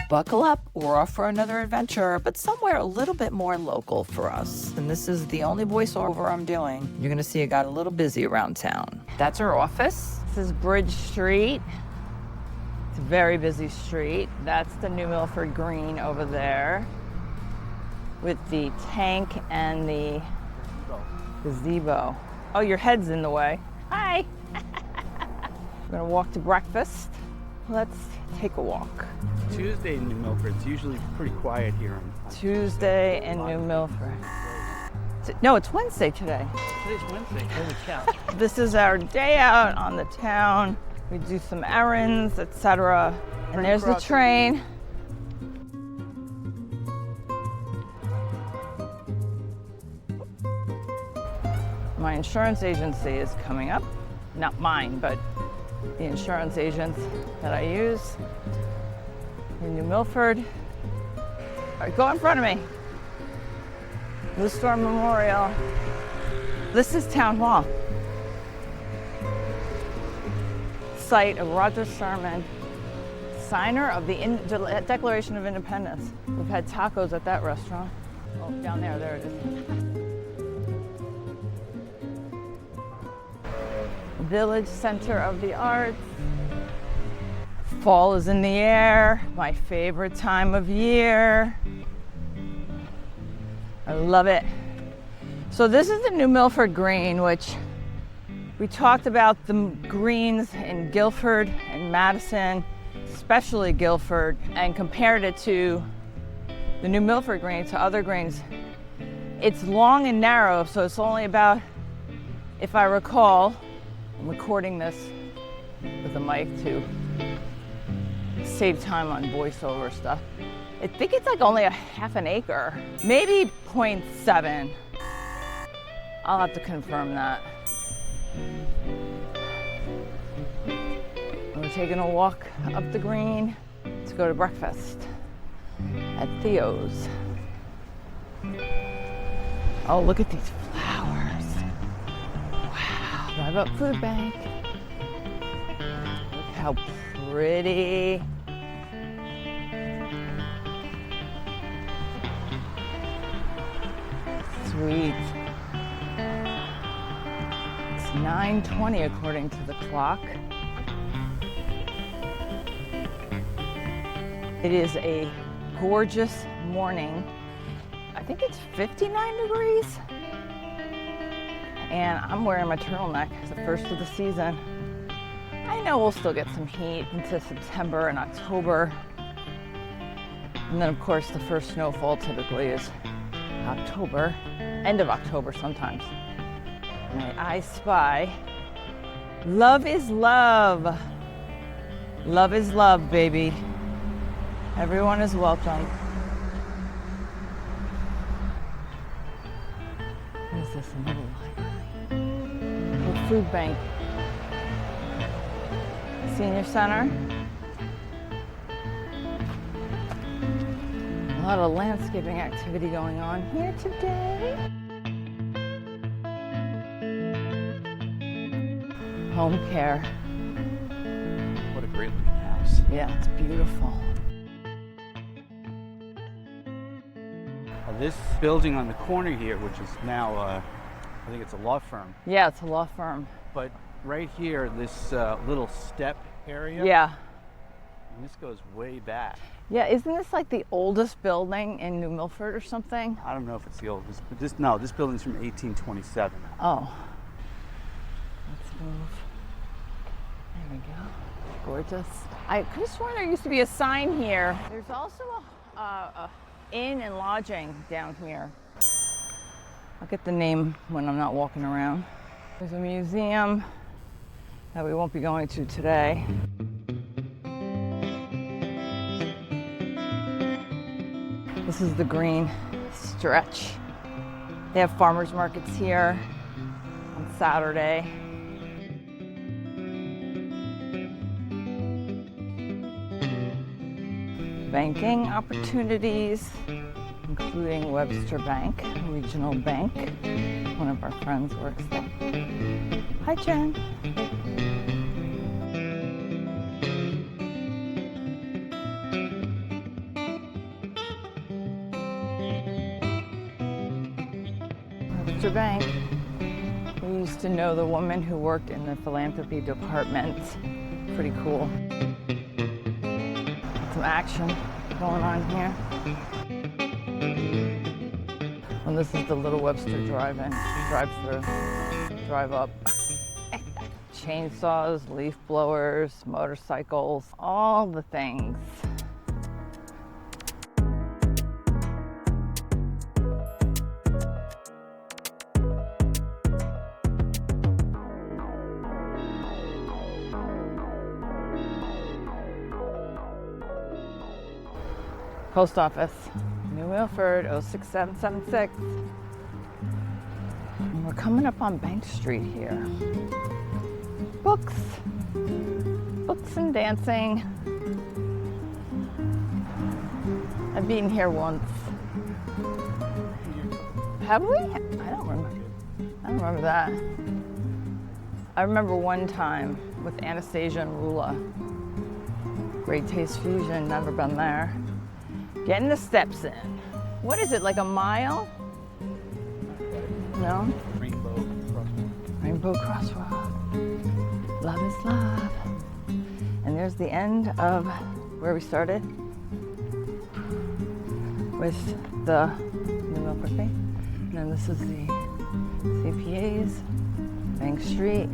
Buckle up, we're off for another adventure, but somewhere a little bit more local for us. And this is the only voiceover I'm doing. You're gonna see it got a little busy around town. That's our office. This is Bridge Street. It's a very busy street. That's the New Milford Green over there with the tank and the gazebo. Oh, your head's in the way. Hi. We're gonna walk to breakfast. Let's take a walk. Tuesday in New Milford, it's usually pretty quiet here. Tuesday in New Milford. No, it's Wednesday today. Today's Wednesday, holy cow. This is our day out on the town. We do some errands, etc. And there's the train. My insurance agency is coming up. Not mine, but the insurance agents that I use in New Milford. All right, go in front of me. Blue Storm Memorial. This is Town Hall. Site of Roger Sherman, signer of the Declaration of Independence. We've had tacos at that restaurant. Oh, down there, there it is. Village Center of the Arts. Fall is in the air, my favorite time of year. I love it. So this is the New Milford Green, which we talked about the greens in Guilford and Madison, especially Guilford, and compared it to the New Milford Green, to other greens. It's long and narrow, so it's only about, if I recall, I'm recording this with a mic to save time on voiceover stuff. I think it's like only a half an acre, maybe 0.7. I'll have to confirm that. We're taking a walk up the green to go to breakfast at Theo's. Oh, look at these flowers. Wow, Drive Up Food Bank. Look how pretty. Sweet. It's 9:20 according to the clock. It is a gorgeous morning. I think it's 59 degrees. And I'm wearing my turtleneck, it's the first of the season. I know we'll still get some heat into September and October. And then of course the first snowfall typically is October, end of October sometimes. And I spy, love is love. Love is love, baby. Everyone is welcome. What is this, another library? A food bank. Senior center. A lot of landscaping activity going on here today. Home care. What a great looking house. Yeah, it's beautiful. This building on the corner here, which is now, I think it's a law firm. Yeah, it's a law firm. But right here, this little step area. Yeah. And this goes way back. Yeah, isn't this like the oldest building in New Milford or something? I don't know if it's the oldest, but this building's from 1827. Oh. Let's move. There we go. Gorgeous. I could have sworn there used to be a sign here. There's also a inn and lodging down here. I'll get the name when I'm not walking around. There's a museum that we won't be going to today. This is the green stretch. They have farmers markets here on Saturday. Banking opportunities, including Webster Bank, regional bank. One of our friends works there. Hi, Jen. Webster Bank. We used to know the woman who worked in the philanthropy department. Pretty cool. Some action going on here. And this is the Little Webster drive-in, drive-through, drive-up. Chainsaws, leaf blowers, motorcycles, all the things. Post office, New Milford, 06776. And we're coming up on Bank Street here. Books and dancing. I've been here once. Have we? I don't remember that. I remember one time with Anastasia and Rula. Great Taste Fusion, never been there. Getting the steps in. What is it, like a mile? No? Rainbow Crossroad. Love is love. And there's the end of where we started with the New Milford Bank. And then this is the CPA's, Bank Street,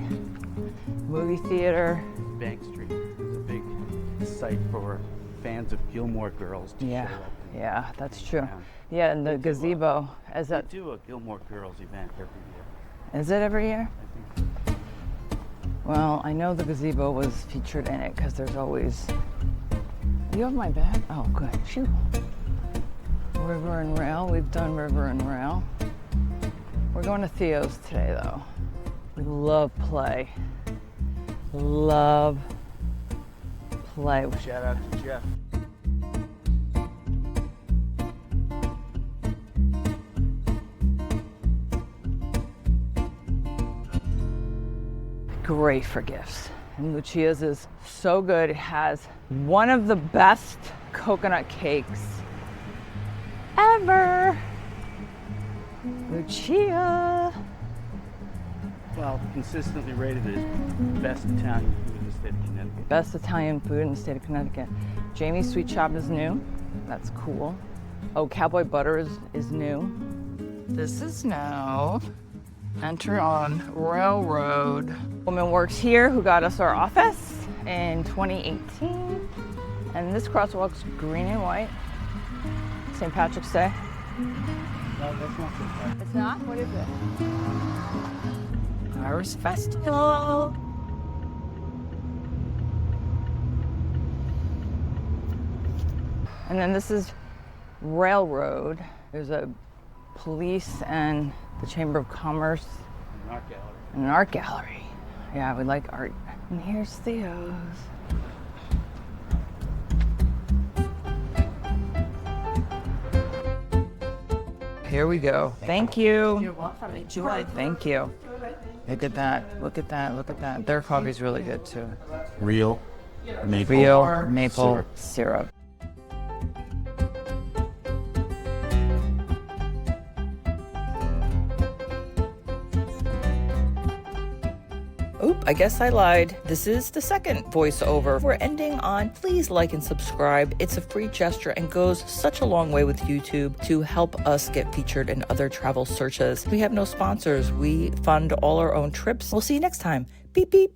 movie theater. Bank Street is a big site for fans of Gilmore Girls to show up. Yeah, that's true. Yeah, and the gazebo. They do a Gilmore Girls event every year. Is it every year? I think so. Well, I know the gazebo was featured in it because there's always. You have my bag? Oh, good. Shoot. River and Rail. We've done River and Rail. We're going to Theo's today, though. We love play. Love play. Shout out to Jeff. Great for gifts. And Lucia's is so good. It has one of the best coconut cakes ever. Lucia. Well, consistently rated as best Italian food in the state of Connecticut. Best Italian food in the state of Connecticut. Jamie's Sweet Shop is new. That's cool. Oh, Cowboy Butter is new. This is new. Enter on Railroad. Woman works here who got us our office in 2018. And this crosswalk's green and white. St. Patrick's Day. No, that's not so bad. It's not? What is it? Irish Festival. And then this is Railroad. There's a police and the Chamber of Commerce. An art gallery. And an art gallery. Yeah, we like art. And here's Theo's. Here we go. Thank you. You're welcome. Enjoy. Thank you. Look at that. Look at that. Look at that. Their coffee's really good too. Real maple. Real maple syrup. Oop, I guess I lied. This is the second voiceover. We're ending on please like and subscribe. It's a free gesture and goes such a long way with YouTube to help us get featured in other travel searches. We have no sponsors. We fund all our own trips. We'll see you next time. Beep, beep.